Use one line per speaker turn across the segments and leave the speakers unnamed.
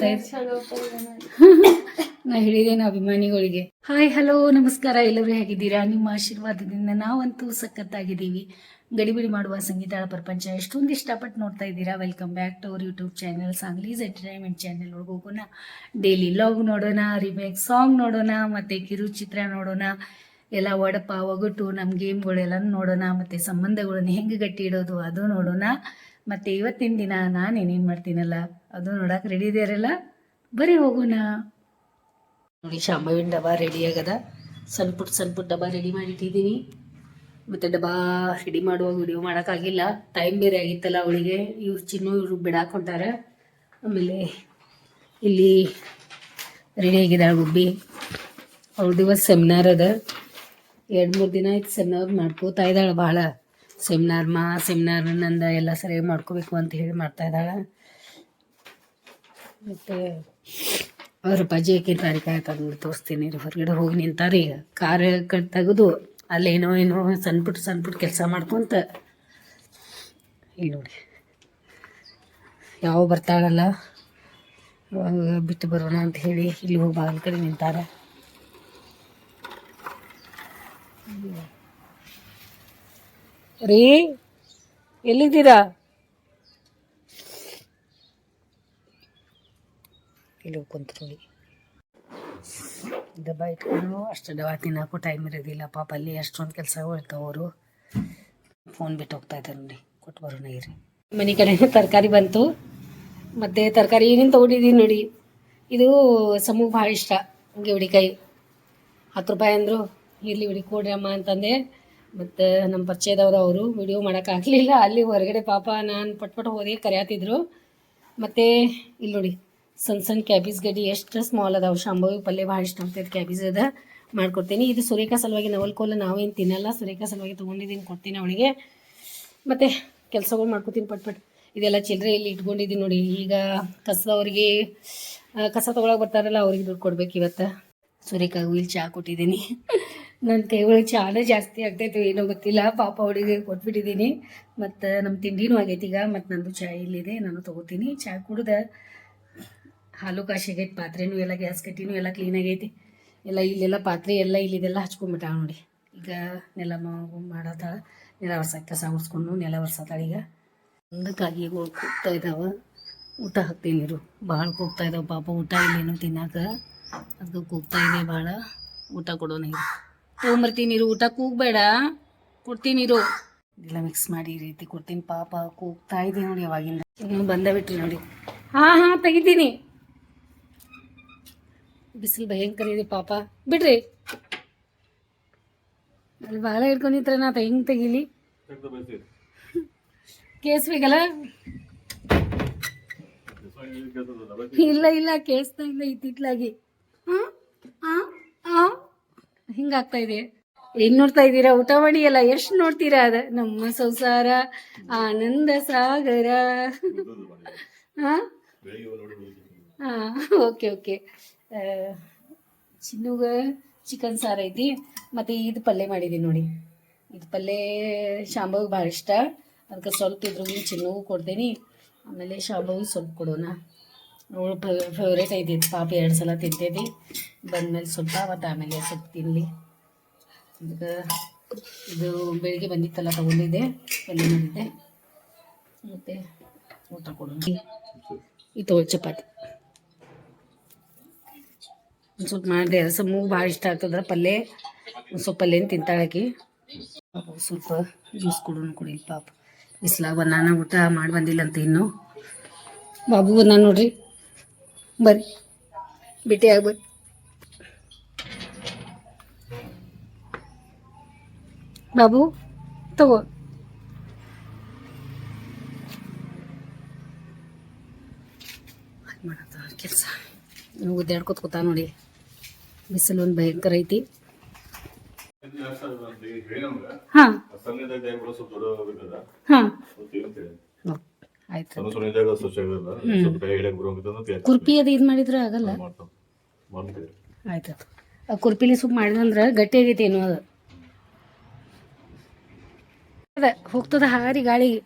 ಮಾಡ್ತಾ ನಾ ಹೇಳಿದ್ದೇನೆ ಅಭಿಮಾನಿಗಳಿಗೆ. ಹಾಯ್ ಹಲೋ ನಮಸ್ಕಾರ, ಎಲ್ಲರೂ ಹೇಗಿದ್ದೀರಾ? ನಿಮ್ಮ ಆಶೀರ್ವಾದದಿಂದ ನಾವಂತೂ ಸಖತ್ತಾಗಿದ್ದೀವಿ. ಗಡಿಬಿಡಿ ಮಾಡುವ ಸಂಗೀತ ಪ್ರಪಂಚ ಎಷ್ಟೊಂದು ಇಷ್ಟಪಟ್ಟು ನೋಡ್ತಾ ಇದ್ದೀರಾ. Welcome back to our YouTube channel ಸಾಂಗ್ಲೀಸ್ ಎಂಟರ್ಟೈನ್ಮೆಂಟ್ ಚಾನಲ್. ಒಳಗೆ ಹೋಗೋಣ, ಡೈಲಿ ಲಾಗ್ ನೋಡೋಣ, ರಿಮೇಕ್ ಸಾಂಗ್ ನೋಡೋಣ, ಮತ್ತು ಕಿರುಚಿತ್ರ ನೋಡೋಣ, ಎಲ್ಲ ಒಡಪ ಒಗಟು ನಮ್ಮ ಗೇಮ್ಗಳೆಲ್ಲ ನೋಡೋಣ, ಮತ್ತು ಸಂಬಂಧಗಳನ್ನ ಹೆಂಗೆ ಗಟ್ಟಿ ಇಡೋದು ಅದು ನೋಡೋಣ. ಮತ್ತು ಇವತ್ತಿನ ದಿನ ನಾನೇನೇನು ಮಾಡ್ತೀನಲ್ಲ ಅದು ನೋಡಕ್ಕೆ ರೆಡಿ ಇದೆಯಲ್ಲ, ಬರೀ ಹೋಗೋಣ. ನೋಡಿ, ಶಾಂಭವಿನ ಡಬ್ಬ ರೆಡಿ ಆಗದ. ಸಣ್ಣ ಪುಟ್ಟ ಡಬ್ಬ ರೆಡಿ ಮಾಡಿಟ್ಟಿದ್ದೀನಿ. ಮತ್ತು ಡಬ್ಬ ರೆಡಿ ಮಾಡುವಾಗ ವಿಡಿಯೋ ಮಾಡೋಕ್ಕಾಗಿಲ್ಲ, ಟೈಮ್ ಬೇರೆ ಆಗಿತ್ತಲ್ಲ ಅವಳಿಗೆ. ಇವ್ರು ಚಿನ್ನು ಇವ್ರು ಬಿಡಾಕ್ ಹೊಂಟಾರೆ. ಆಮೇಲೆ ಇಲ್ಲಿ ರೆಡಿ ಆಗಿದ್ದಾಳೆ ಗುಬ್ಬಿ. ಅವ್ರ ದಿವಸ ಸೆಮಿನಾರ್ ಅದ, 2-3 ದಿನ ಆಯ್ತು ಸೆಮಿನಾರ್ ಮಾಡ್ಕೋತಾ ಇದ್ದಾಳೆ. ಭಾಳ ಸೆಮಿನಾರ್ ನಂದು ಎಲ್ಲ ಸರಿಯಾಗಿ ಮಾಡ್ಕೋಬೇಕು ಅಂತ ಹೇಳಿ ಮಾಡ್ತಾ ಇದ್ದಾಳೆ. ಮತ್ತು ಅವ್ರ ಅಪ್ಪಾಜಿ ಆಕೆ ತಾರೀಕು ಆಯ್ತು ನೋಡಿ ತೋರಿಸ್ತೀನಿ. ಹೊರಗಡೆ ಹೋಗಿ ನಿಂತಾರೆ. ಈಗ ಕಾರ್ ತೆಗೆದು ಅಲ್ಲೇನೋ ಸಣ್ಣ ಪುಟ್ಟ ಕೆಲಸ ಮಾಡ್ಕೊಂತ ಇಲ್ಲಿ ನೋಡಿ ಯಾವ ಬರ್ತಾಳಲ್ಲ ಬಿಟ್ಟು ಬರೋಣ ಅಂತ ಹೇಳಿ ಇಲ್ಲಿ ಹೋಗಿ ಬಾಗಿಲ ಕಡೆ ನಿಂತಾರೆ. ರೀ ಎಲ್ಲಿದ್ದೀರಾ? ಇಲ್ಲಿ ಕುಂತ ನೋಡಿ, ಡಬ್ಬ ಇಟ್ಕೊಂಡು ಅಷ್ಟು ಡಬ್ಬ ತಿನ್ನೋಕ್ಕೂ ಟೈಮ್ ಇರೋದಿಲ್ಲ ಪಾಪ. ಅಲ್ಲಿ ಅಷ್ಟೊಂದು ಕೆಲಸ ಹೋಗ್ತಾವೆ. ಅವರು ಫೋನ್ ಬಿಟ್ಟು ಹೋಗ್ತಾ ಇದ್ದಾರೆ ನೋಡಿ, ಕೊಟ್ಟು ಬರೋಣ ಇರಿ. ಮನೆ ಕಡೆ ತರಕಾರಿ ಬಂತು. ಮತ್ತು ತರಕಾರಿ ಏನೇನು ತೊಗೊಂಡಿದ್ದೀನಿ ನೋಡಿ. ಇದು ಸಮೂಹ ಭಾಳ ಇಷ್ಟ, ಗೆವಡಿಕಾಯಿ 10 ರೂಪಾಯಿ ಅಂದರು. ಇರಲಿ ಬಿಡಿ ಕೊಡ್ರಿ ಅಮ್ಮ ಅಂತಂದೆ. ಮತ್ತು ನಮ್ಮ ಪರಿಚಯದವರು ಅವರು ವಿಡಿಯೋ ಮಾಡೋಕ್ಕಾಗಲಿಲ್ಲ. ಅಲ್ಲಿ ಹೊರಗಡೆ ಪಾಪ ನಾನು ಪಟ್ ಹೋದೆ, ಕರೆಯತ್ತಿದ್ರು. ಮತ್ತು ಇಲ್ಲಿ ನೋಡಿ ಸಣ್ಣ ಕ್ಯಾಬೇಜ್ ಗಡ್ಡಿ ಎಷ್ಟು ಸ್ಮಾಲ್ ಅದಾವೆ. ಶಾಂಭವಿ ಪಲ್ಯ ಭಾಳ ಇಷ್ಟ ಆಗ್ತೈತೆ, ಕ್ಯಾಬೇಜ್ ಅದ ಮಾಡ್ಕೊಡ್ತೀನಿ. ಇದು ಸುರೇಖಾ ಸಲುವಾಗಿ ನವಲ್ಕೋಲ ನಾವೇನು ತಿನ್ನಲ್ಲ, ಸುರೇಖಾ ಸಲುವಾಗಿ ತೊಗೊಂಡಿದ್ದೀನಿ, ಕೊಡ್ತೀನಿ ಅವಳಿಗೆ. ಮತ್ತು ಕೆಲಸಗಳು ಮಾಡ್ಕೊತೀನಿ ಪಟ್. ಇದೆಲ್ಲ ಚಿಲ್ಲರೆ ಇಲ್ಲಿ ಇಟ್ಕೊಂಡಿದ್ದೀನಿ ನೋಡಿ. ಈಗ ಕಸದವ್ರಿಗೆ ಕಸ ತೊಗೊಳಕ್ಕೆ ಬರ್ತಾರಲ್ಲ, ಅವ್ರಿಗೆ ದುಡ್ಡು ಕೊಡ್ಬೇಕು ಇವತ್ತು. ಸುರೇಖಾಗೂ ಇಲ್ಲಿ ಚಹಾ ಕೊಟ್ಟಿದ್ದೀನಿ. ನನ್ನ ಕೈ ಒಳಗೆ ಚಹಾನೇ ಜಾಸ್ತಿ ಆಗ್ತೈತೆ, ಏನೋ ಗೊತ್ತಿಲ್ಲ. ಪಾಪ ಅವಳಿಗೆ ಕೊಟ್ಬಿಟ್ಟಿದ್ದೀನಿ. ಮತ್ತು ನಮ್ಮ ತಿಂಡಿನೂ ಆಗೈತಿ ಈಗ. ಮತ್ತು ನಂದು ಚಹಾ ಇಲ್ಲಿದೆ, ನಾನು ತೊಗೋತೀನಿ. ಚಹಾ ಕುಡ್ದು ಹಾಲು ಕಾಶಿ ಆಗೈತೆ. ಪಾತ್ರೆನೂ ಎಲ್ಲ, ಗ್ಯಾಸ್ ಕಟ್ಟಿನೂ ಎಲ್ಲ ಕ್ಲೀನ್ ಆಗೈತಿ. ಎಲ್ಲ ಇಲ್ಲೆಲ್ಲ ಪಾತ್ರೆ ಎಲ್ಲ ಇಲ್ಲಿದೆಲ್ಲ ಹಚ್ಕೊಂಡ್ಬಿಟ್ಟಾಳ ನೋಡಿ. ಈಗ ನೆಲ ಮಾಡತ್ತಾಳ, ನೆಲ ಒರ್ಸಕ್ಕೆ ಕಸ ಒರೆಸ್ಕೊಂಡು ನೆಲ ಒರ್ಸತ್ತಾಳ. ಈಗ ಕಾಗಿಗಳು ಕೂಗ್ತಾ ಇದ್ದಾವೆ. ಊಟ ಹಾಕ್ತೀನಿ ನೀರು ಭಾಳ ಕೂಗ್ತಾ ಇದ್ದಾವೆ ಪಾಪ. ಊಟ ಇಲ್ಲೇನು ತಿನ್ನಾಕ, ಅದು ಕೂಗ್ತಾ ಇದೆ ಭಾಳ. ಊಟ ಕೊಡೋ ನೀರು ತೊಗೊಂಬರ್ತೀನಿ. ನೀರು ಊಟ ಕೂಗಬೇಡ, ಕೊಡ್ತೀನಿ ನೀರು. ಇದೆಲ್ಲ ಮಿಕ್ಸ್ ಮಾಡಿ ಈ ರೀತಿ ಕೊಡ್ತೀನಿ. ಪಾಪ ಕೂಗ್ತಾ ಇದೆ ನೋಡಿ ಅವಾಗಿಂದ. ಇನ್ನು ಬಂದ ಬಿಟ್ರಿ ನೋಡಿ. ಹಾಂ ತೆಗಿತೀನಿ. ಬಿಸಿಲು ಭಯಂಕರ ಇದೆ ಪಾಪ, ಬಿಡ್ರಿ. ಅಲ್ಲಿ ಭಾಳ ಹಿಡ್ಕೊಂಡಿದ್ರೆ ನಾ ಹೆಂಗೆ ತೆಗೀಲಿ? ಕೇಳಿಸ್ಬೇಕಲ್ಲ? ಇಲ್ಲ ಕೇಳಿಸ್ತಾ ಇಲ್ಲ ಇತ್ತಿತ್ಲಾಗಿ. ಹಿಂಗಾಗ್ತಾ ಇದೆ. ಏನು ನೋಡ್ತಾ ಇದ್ದೀರಾ? ಊಟ ಮಾಡಿ ಅಲ್ಲ, ಎಷ್ಟು ನೋಡ್ತೀರಾ? ಅದ ನಮ್ಮ ಸಂಸಾರ ಆನಂದ ಸಾಗರ. ಹಾಂ ಓಕೆ. ಚಿನ್ನುಗೆ ಚಿಕನ್ ಸಾರು ಐತಿ. ಮತ್ತು ಇದು ಪಲ್ಯ ಮಾಡಿದ್ದೀನಿ ನೋಡಿ. ಇದು ಪಲ್ಯ ಶಾಂಭವಿಗೆ ಭಾಳ ಇಷ್ಟ, ಅದಕ್ಕೆ ಸ್ವಲ್ಪ ಇದ್ರೂ ಚಿನ್ನುಗೂ ಕೊಡ್ತೀನಿ. ಆಮೇಲೆ ಶಾಂಭವಿಗೆ ಸ್ವಲ್ಪ ಕೊಡೋಣ. ಅವಳು ಫೇವ್ರೇಟ್ ಐತಿ ಪಾಪ. 2 ಸಲ ತಿಂತೈತಿ. ಬಂದಮೇಲೆ ಸ್ವಲ್ಪ, ಮತ್ತು ಆಮೇಲೆ ಸ್ವಲ್ಪ ತಿನ್ನಲಿ. ಅದಕ್ಕೆ ಇದು ಬೆಳಿಗ್ಗೆ ಬಂದಿತ್ತಲ್ಲ ತಗೊಂಡಿದ್ದೆ, ಪಲ್ಯ ಮಾಡಿದ್ದೆ. ಮತ್ತು ಊಟ ಕೊಡೋಣ. ಇದು ತೊಗೊಳ್ಳಿ ಚಪಾತಿ ಒಂದು ಸ್ವಲ್ಪ ಮಾಡಿದೆ. ಸಮೂಹ ಭಾಳ ಇಷ್ಟ ಆಗ್ತದ ಪಲ್ಯ. ಒಂದು ಸ್ವಲ್ಪ ಪಲ್ಯನ ತಿಂತಾಳಾಕಿ. ಸ್ವಲ್ಪ ಜ್ಯೂಸ್ ಕುಡಿ ಪಾಪ. ಬಿಸ್ಲಾಗ ಬಂದಾನ, ಊಟ ಮಾಡಿ ಬಂದಿಲ್ಲ ಅಂತ ಇನ್ನು. ಬಾಬು ಬಂದಾನ ನೋಡ್ರಿ, ಬರ್ರಿ ಭೇಟಿ ಆಗ್ಬರ್ರಿ. ಬಾಬು ತಗೋ. ಮಾಡತ್ತ ಕೆಲಸ ಉದ್ದಾಡ್ಕೊತ ಕೂತ ನೋಡಿ. ಬಿಸಿಲು ಒಂದು ಭಯಂಕರ ಐತಿ. ಹಾಂ ಆಯ್ತು. ಕುರ್ಪಿ ಅದು ಇದು ಮಾಡಿದ್ರೆ ಆಗಲ್ಲ. ಆಯ್ತು, ಆ ಕುರ್ಪಿಲಿ ಸುಮ್ಮ ಮಾಡಿದಂದ್ರೆ ಗಟ್ಟಿ ಆಗೈತಿ ಏನೋ. ಅದು ಅದ ಹೋಗ್ತದ ಹಾರಿ ಗಾಳಿಗೆ.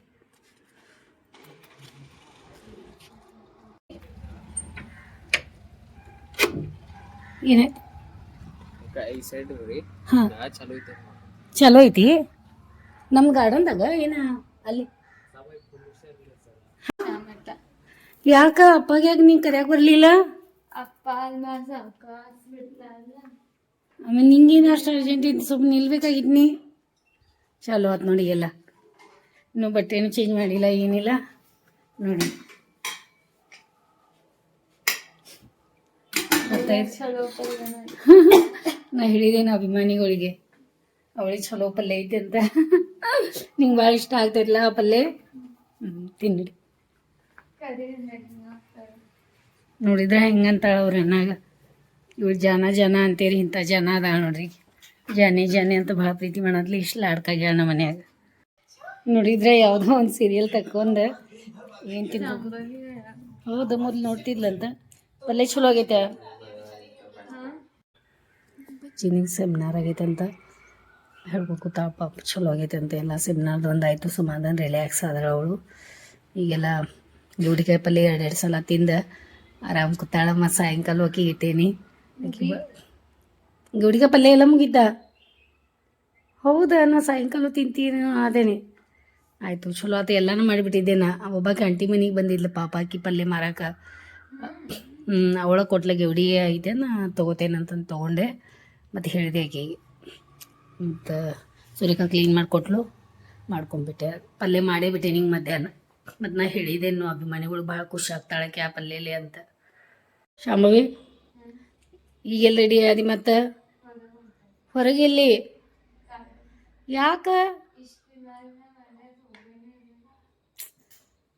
ಏನಾಯ್ತು?
ಈ ಸೈಡ್ ರೀ
ಹಾಂ,
ಚಲೋ ಐತೆ
ಚಲೋ ಐತಿ ನಮ್ಮ ಗಾರ್ಡನ್ದಾಗ ಏನ ಅಲ್ಲಿ. ಯಾಕ ಅಪ್ಪಗೆ ಯಾಕೆ ನೀನು ಕರ್ಯಾಕ ಬರಲಿಲ್ಲ? ಆಮೇಲೆ ನಿಂಗೇನು ಅಷ್ಟು ಅರ್ಜೆಂಟ್ ಇತ್ತು, ಸ್ವಲ್ಪ ನಿಲ್ಬೇಕಾಗಿತ್ತು ನೀ. ಚಲೋ ಆಯ್ತು ನೋಡಿ ಎಲ್ಲ. ಇನ್ನೂ ಬಟ್ಟೆನೂ ಚೇಂಜ್ ಮಾಡಿಲ್ಲ, ಏನಿಲ್ಲ ನೋಡಿ. ನಾ ಹೇಳಿದ್ದೇನೆ ಅಭಿಮಾನಿಗಳಿಗೆ, ಅವಳಿಗೆ ಚಲೋ ಪಲ್ಯ ಐತೆ ಅಂತ. ನಿಂಗೆ ಭಾಳ ಇಷ್ಟ ಆಗ್ತೈತಲ್ಲ ಆ ಪಲ್ಯ. ತಿನ್ನಿರಿ. ನೋಡಿದ್ರೆ ಹೆಂಗಂತಾಳ ಅವ್ರ ಅನ್ನಾಗ, ಇವ್ರು ಜನ ಅಂತೀರಿ, ಇಂಥ ಜನ ಅದ ನೋಡ್ರಿ. ಜಾನೆ ಅಂತ ಭಾಳ ಪ್ರೀತಿ ಮಾಡೋದ್ಲಿ ಇಷ್ಟು ಲಾಡ್ಕಾಗ್ಯಾಳ ನಮ್ಮ ಮನ್ಯಾಗ. ನೋಡಿದ್ರೆ ಯಾವುದೋ ಒಂದು ಸೀರಿಯಲ್ ತಕ್ಕೊಂಡು ಏನು ತಿನ್ಬೇಕು. ಹೌದು, ಮೊದ್ಲು ನೋಡ್ತಿದ್ಲಂತ. ಪಲ್ಯ ಚಲೋ ಆಗೈತೆ. ಬಚ್ಚಿನಿಗೆ ಸೆಮಿನಾರ್ ಆಗೈತಂತ ಹೇಳ್ಬೇಕು. ಪಾಪ ಚಲೋ ಆಗೈತೆ ಅಂತ. ಎಲ್ಲ ಸೆಮಿನಾರ್ದು ಒಂದಾಯಿತು, ಸಮಾಧಾನ ರಿಲ್ಯಾಕ್ಸ್ ಆದ್ರೆ ಅವಳು. ಈಗೆಲ್ಲ ಗೌಡಿಕಾಯಿ ಪಲ್ಯ 2 ಸಲ ತಿಂದು ಆರಾಮ್ ಕೂತಾಳ. ಮತ್ತು ಸಾಯಂಕಾಲ ಹೋಗಿ ಇಟ್ಟೇನಿ. ಗೌಡಿಕಾಯಿ ಪಲ್ಯ ಎಲ್ಲ ಮುಗಿದ್ದ. ಹೌದಾ, ನಾ ಸಾಯಂಕಾಲ ತಿಂತೀನಿ ಅದೇನೆ. ಆಯಿತು, ಚಲೋ ಆಯ್ತು. ಎಲ್ಲನೂ ಮಾಡಿಬಿಟ್ಟಿದ್ದೆ. ನಾ ಒಬ್ಬಾಕಿ ಆಂಟಿ ಮನೆಗೆ ಬಂದಿದ್ಲು ಪಾಪ, ಆಕಿ ಪಲ್ಯ ಮಾರಾಕ. ಅವಳ ಕೊಟ್ಲ ಗೌಡಿ ಐತೆ, ನಾ ತೊಗೋತೇನಂತಂದು ತೊಗೊಂಡೆ. ಮತ್ತು ಹೇಳಿದೆ ಆಕೆಗೆ. ಮತ್ತು ಸೂರ್ಯಕಾಂತ್ ಕ್ಲೀನ್ ಮಾಡಿಕೊಟ್ಲು, ಮಾಡ್ಕೊಂಡ್ಬಿಟ್ಟೆ. ಪಲ್ಯ ಮಾಡೇ ಬಿಟ್ಟೆ ನಿಂಗೆ ಮಧ್ಯಾಹ್ನ. ಮತ್ತು ನಾ ಹೇಳಿದ್ದೇನು ಅಭಿಮಾನಿಗಳು ಭಾಳ ಖುಷಿ ಆಗ್ತಾಳಕ್ಕೆ ಆ ಪಲ್ಯಲಿ ಅಂತ. ಶಾಂಭವಿ ಈಗೆಲ್ಲ ರೆಡಿ ಆದಿ? ಮತ್ತು ಹೊರಗೆ ಎಲ್ಲಿ? ಯಾಕೆ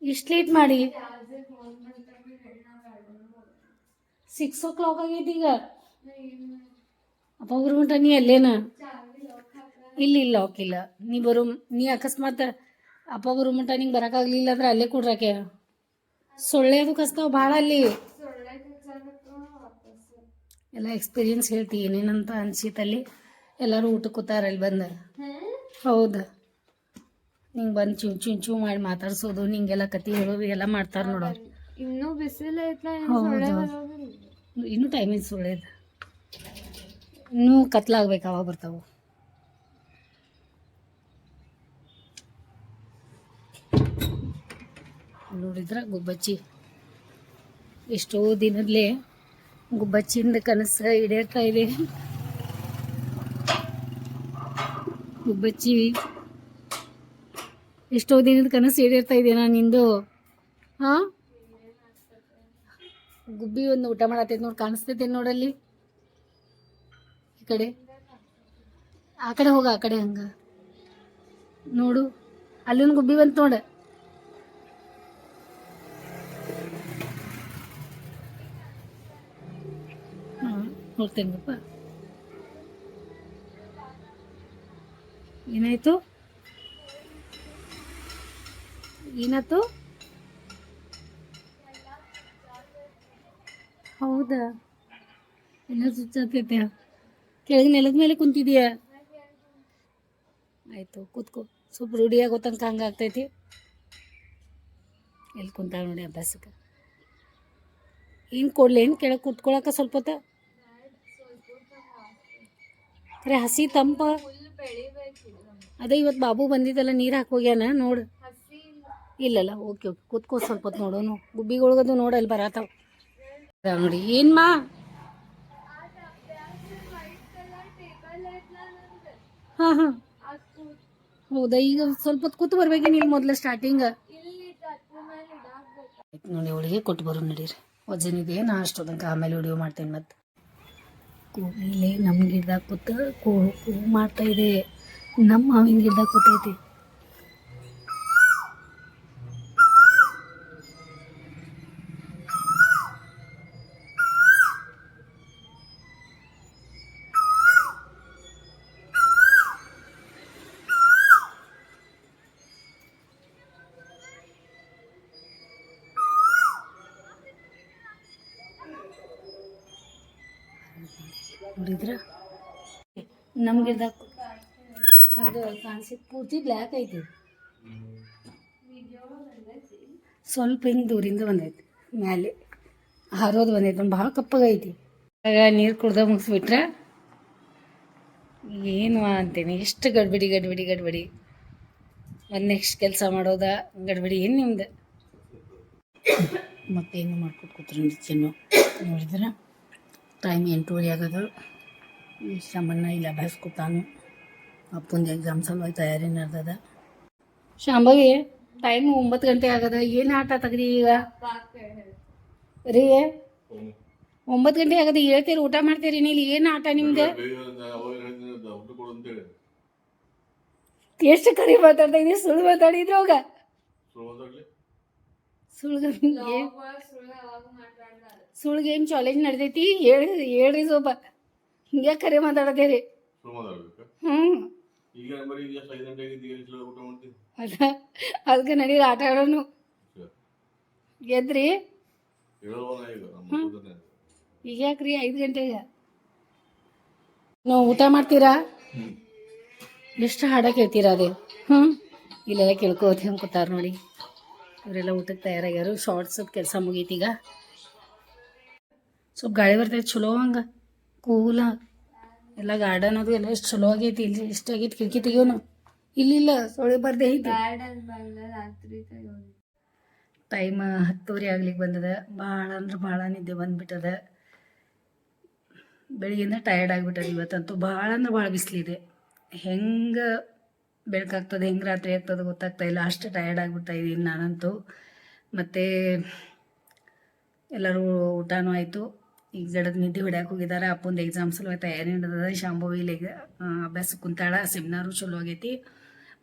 ಇಷ್ಟು ಲೇಟ್ ಮಾಡಿ? 6 o'clock ಆಗೈತಿ ಈಗ. ಅಪ್ಪ ಬರೋ ಮಟ ನೀ ಅಲ್ಲೇನ? ಇಲ್ಲಿ ಲಾಕ್ ಇಲ್ಲ. ನೀ ಅಕಸ್ಮಾತ್ ಅಪ್ಪ ಬರೋ ಮಟ ನಿಂಗೆ ಬರೋಕ್ಕಾಗಲಿಲ್ಲ ಅಂದ್ರೆ ಅಲ್ಲೇ ಕೊಡ್ರಾಕೆ. ಸೊಳ್ಳೆ ಅದು ಕಸ್ತಾವ ಭಾಳ ಅಲ್ಲಿ. ಎಲ್ಲ ಎಕ್ಸ್ಪೀರಿಯನ್ಸ್ ಹೇಳ್ತಿ ಏನೇನಂತ ಅನ್ಸಿತ್ತಲ್ಲಿ. ಎಲ್ಲರೂ ಊಟಕ್ಕೆ ಕೂತಾರ ಅಲ್ಲಿ ಬಂದು. ಹೌದಾ, ನಿಂಗೆ ಬಂದು ಚೂ ಮಾಡಿ ಮಾತಾಡ್ಸೋದು, ನಿಂಗೆಲ್ಲ ಕತೆ ಹೇಳೋದು ಎಲ್ಲ ಮಾಡ್ತಾರೆ ನೋಡೋರು.
ಇನ್ನೂ ಬಿಸಿಲು ಐತ್ಲ.
ಹೌದು, ಇನ್ನೂ ಟೈಮಿಂಗ್ ಸೊಳ್ಳೆದು. ಇನ್ನೂ ಕತ್ಲಾಗ್ಬೇಕು, ಅವಾಗ ಬರ್ತಾವೆ. ನೋಡಿದ್ರೆ ಗುಬ್ಬಚ್ಚಿ ಎಷ್ಟೋ ದಿನದಲ್ಲೇ ಗುಬ್ಬಚ್ಚಿಯಿಂದ ಕನಸು ಈಡೇರ್ತಾ ಇದೆ. ಗುಬ್ಬಚ್ಚಿ ಎಷ್ಟೋ ದಿನದ ಕನಸು ಈಡೇರ್ತಾ ಇದೆ ನಾನು ನಿಂದು. ಹಾಂ, ಗುಬ್ಬಿ ಒಂದು ಊಟ ಮಾಡತ್ತೈತೆ ನೋಡಿ, ಕಾಣಿಸ್ತೈತೆ ನೋಡಲ್ಲಿ. ಈ ಕಡೆ, ಆ ಕಡೆ ಹೋಗ, ಆ ಕಡೆ ಹಂಗೆ ನೋಡು. ಅಲ್ಲೊಂದು ಗುಬ್ಬಿ ಬಂತು ನೋಡು. ನೋಡ್ತೇನಪ್ಪ. ಏನಾಯ್ತು? ಹೌದಾ, ಎಲ್ಲ ಸುಚ್ಚಾತೈತೆ. ಕೆಳಗೆ ನೆಲದ ಮೇಲೆ ಕುಂತಿದೀಯ? ಆಯಿತು, ಕೂತ್ಕೋ. ಸ್ವಲ್ಪ ರೂಢಿ ಆಗೋ ತನಕ ಹಂಗೆ ಆಗ್ತೈತಿ. ಎಲ್ಲಿ ಕುಂತಾಳ ನೋಡಿ ಅಭ್ಯಾಸಕ್ಕೆ. ಏನು ಕೊಡ್ಲಿ? ಏನು ಕೆಳಗೆ ಕೂತ್ಕೊಳಕ ಸ್ವಲ್ಪ ಹೊತ್ತು? ಅರೆ ಹಸಿ ತಂಪ. ಅದೇ ಇವತ್ತು ಬಾಬು ಬಂದಿದ್ದಲ್ಲ, ನೀರು ಹಾಕೋಗ್ಯಾನ ನೋಡು. ಇಲ್ಲಲ್ಲ, ಓಕೆ ಕೂತ್ಕೋ ಸ್ವಲ್ಪ ಹೊತ್ತು. ನೋಡೋನು ಗುಬ್ಬಿಗಳ್ಗದು ನೋಡಿ ಅಲ್ಲಿ ಬರತ್ತಾವ ನೋಡಿ. ಏನ್ಮಾ? ಹಾಂ ಹಾಂ, ಹೌದಾ? ಈಗ ಸ್ವಲ್ಪ ಹೊತ್ತು ಕೂತು ಬರ್ಬೇಕೇನು? ಇಲ್ಲಿ ಮೊದಲು ಸ್ಟಾರ್ಟಿಂಗ್ ನೋಡಿ. ಅವಳಿಗೆ ಕೊಟ್ಟು ಬರೋ ನಡೀರಿ. ವಜನಿದೆ ನಾ ಅಷ್ಟೊಂದು ಆಮೇಲೆ ವಿಡಿಯೋ ಮಾಡ್ತೇನೆ. ಮತ್ತು ಕೂಗಿಲೆ ನಮ್ಮ ಗಿಡದಾಗ ಕೂತ ಕೂಗು ಮಾಡ್ತಾ ಇದೆ. ನಮ್ಮ ಮಾವಿನ ಗಿಡದಾಗ ಕೂತೈತಿ. ನೋಡಿದ್ರ ನಮ್ಮ ಗಿಡದಾಗ ಅದು ಕಾಣಿಸಿದ ಪೂರ್ತಿ ಬ್ಲ್ಯಾಕ್ ಐತಿ. ಸ್ವಲ್ಪ ಹಿಂಗೆ ದೂರಿಂದ ಬಂದೈತಿ, ಮ್ಯಾಲೆ ಹಾರೋದು ಬಂದೈತಿ. ಭಾಳ ಕಪ್ಪಗೈತಿ. ಆಗ ನೀರು ಕುಡ್ದ ಮುಗಿಸ್ಬಿಟ್ರೆ ಏನು ಅಂತೀನಿ, ಎಷ್ಟು ಗಡ್ಬಿಡಿ ಗಡ್ಬಿಡಿ ಗಡ್ಬಿಡಿ. ಒಂದು ನೆಕ್ಸ್ಟ್ ಕೆಲಸ ಮಾಡೋದ ಗಡ್ಬಿಡಿ ಏನು ನಿಮ್ದು. ಮತ್ತೇನು ಮಾಡ್ಕೊಟ್ಟು ಕೂತ್ಕೊಂಡಿದ್ದೇನು ನೋಡಿದ್ರೆ ಟೈಮ್ 8:30 ಆಗೋದು. ಈ ಶಾಮಣ್ಣ ಇಲ್ಲಿ ಅಭ್ಯಾಸ ಕೂತಾನು. ಅಪ್ಪಂದು ಎಕ್ಸಾಮ್ ಸಲುವಾಗಿ ತಯಾರಿ ನಡೆದದ. ಶಾಂಭವಿ ಟೈಮ್ 9 ಗಂಟೆ ಆಗದ. ಏನು ಆಟ ತೆಗ್ದಿ ಈಗ ರೀ? 9 ಗಂಟೆ ಆಗದ, ಹೇಳ್ತೀರಿ ಊಟ ಮಾಡ್ತೀರಿ ನೀಲಿ. ಏನು ಆಟ ನಿಮ್ದು? ಎಷ್ಟು ಕರಿ ಮಾತಾಡ್ತಾ ಇದ್ದೀವಿ, ಸುಳ್ಳು ಮಾತಾಡಿದ್ರು ಹೋಗ. ಸುಳ್ಗೆ ಏನು ಚಾಲೆಂಜ್ ನಡೆದೈತಿ? ಹೇಳ್ರಿ ಸ್ವಲ್ಪ. ಹಿಂಗೆ ಕರೆ ಮಾತಾಡತ್ತೀರಿ. ಅದಕ್ಕೆ ನಡೀರಿ ಆಟ ಆಡೋನು. ಗೆದ್ರಿ ಈಗ ಯಾಕ್ರಿ 5 ಗಂಟೆಗೆ ನಾವು ಊಟ ಮಾಡ್ತೀರಾ? ಎಷ್ಟು ಹಾಡ ಕೇಳ್ತೀರಾ ಅದೇ? ಇಲ್ಲೆಲ್ಲ ಕೇಳ್ಕೋತ ಹೆಂಗೆ ಕೂತಾರ ನೋಡಿ. ಇವರೆಲ್ಲ ಊಟಕ್ಕೆ ತಯಾರಾಗ್ಯಾರು. ಶಾರ್ಟ್ಸ್ ಕೆಲಸ ಮುಗೀತೀಗ. ಸ್ವಲ್ಪ ಗಾಳಿ ಬರ್ತೈತೆ ಚಲೋ ಹಂಗೆ ಕೂಲ. ಎಲ್ಲ ಗಾರ್ಡನ್ ಅದು ಎಲ್ಲ ಎಷ್ಟು ಚಲೋ ಆಗೈತಿ. ಇಲ್ಲಿ ಎಷ್ಟಾಗೈತಿ ಕಿಟಕಿ ತೆಗಿಯೋನು. ಇಲ್ಲಿಲ್ಲ ಸೊಳ್ಳೆ ಬರ್ದೇ ಐತಿ. ಟೈಮ್ 10:30 ಆಗ್ಲಿಕ್ಕೆ ಬಂದದ. ಭಾಳ ಅಂದ್ರೆ ಭಾಳ ನಿದ್ದೆ ಬಂದುಬಿಟ್ಟದ. ಬೆಳಿಗ್ಗೆಯಿಂದ ಟಯರ್ಡ್ ಆಗಿಬಿಟ್ಟದ. ಇವತ್ತಂತೂ ಭಾಳ ಅಂದ್ರೆ ಭಾಳ ಬಿಸಿಲಿದೆ. ಹೆಂಗೆ ಬೆಳಕಾಗ್ತದೆ ಹೆಂಗೆ ರಾತ್ರಿ ಆಗ್ತದೆ ಗೊತ್ತಾಗ್ತಾ ಇಲ್ಲ. ಅಷ್ಟು ಟಯರ್ಡ್ ಆಗಿಬಿಡ್ತಾ ಇದ್ದೀನಿ ನಾನಂತೂ. ಮತ್ತು ಎಲ್ಲರೂ ಊಟನೂ ಆಯಿತು. ಈಗ ಜಡದ ನಿದ್ದೆ ಹೊಡ್ಯಾಕೆ ಹೋಗಿದ್ದಾರೆ. ಅಪ್ಪಂದು ಎಕ್ಸಾಮ್ ಸಲುವಾಗಿ ತಯಾರಿ ನಡೆದದ. ಶಾಂಭವಿ ಇಲ್ಲಿಗೆ ಅಭ್ಯಾಸ ಕುಂತಾಳ. ಸೆಮಿನಾರು ಚಲೋ ಆಗೈತಿ.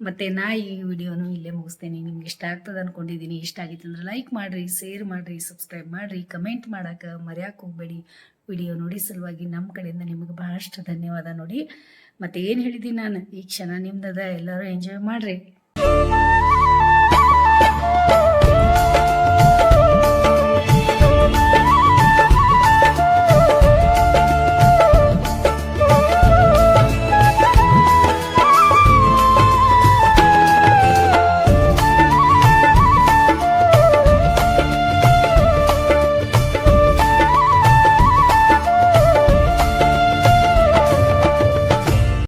ಮತ್ತು ನಾ ಈ ವಿಡಿಯೋನು ಇಲ್ಲೇ ಮುಗಿಸ್ತೇನೆ. ನಿಮ್ಗೆ ಇಷ್ಟ ಆಗ್ತದೆ ಅಂದ್ಕೊಂಡಿದ್ದೀನಿ. ಇಷ್ಟ ಆಗಿತ್ತು ಅಂದ್ರೆ ಲೈಕ್ ಮಾಡಿರಿ, ಶೇರ್ ಮಾಡಿರಿ, ಸಬ್ಸ್ಕ್ರೈಬ್ ಮಾಡಿರಿ, ಕಮೆಂಟ್ ಮಾಡೋಕೆ ಮರೆಯೋಕೆ ಹೋಗಬೇಡಿ. ವಿಡಿಯೋ ನೋಡಿ ಸಲುವಾಗಿ ನಮ್ಮ ಕಡೆಯಿಂದ ನಿಮಗೆ ಭಾಳಷ್ಟು ಧನ್ಯವಾದ ನೋಡಿ. ಮತ್ತು ಏನು ಹೇಳಿದ್ದೀನಿ ನಾನು, ಈ ಕ್ಷಣ ನಿಮ್ದದ. ಎಲ್ಲರೂ ಎಂಜಾಯ್ ಮಾಡಿರಿ.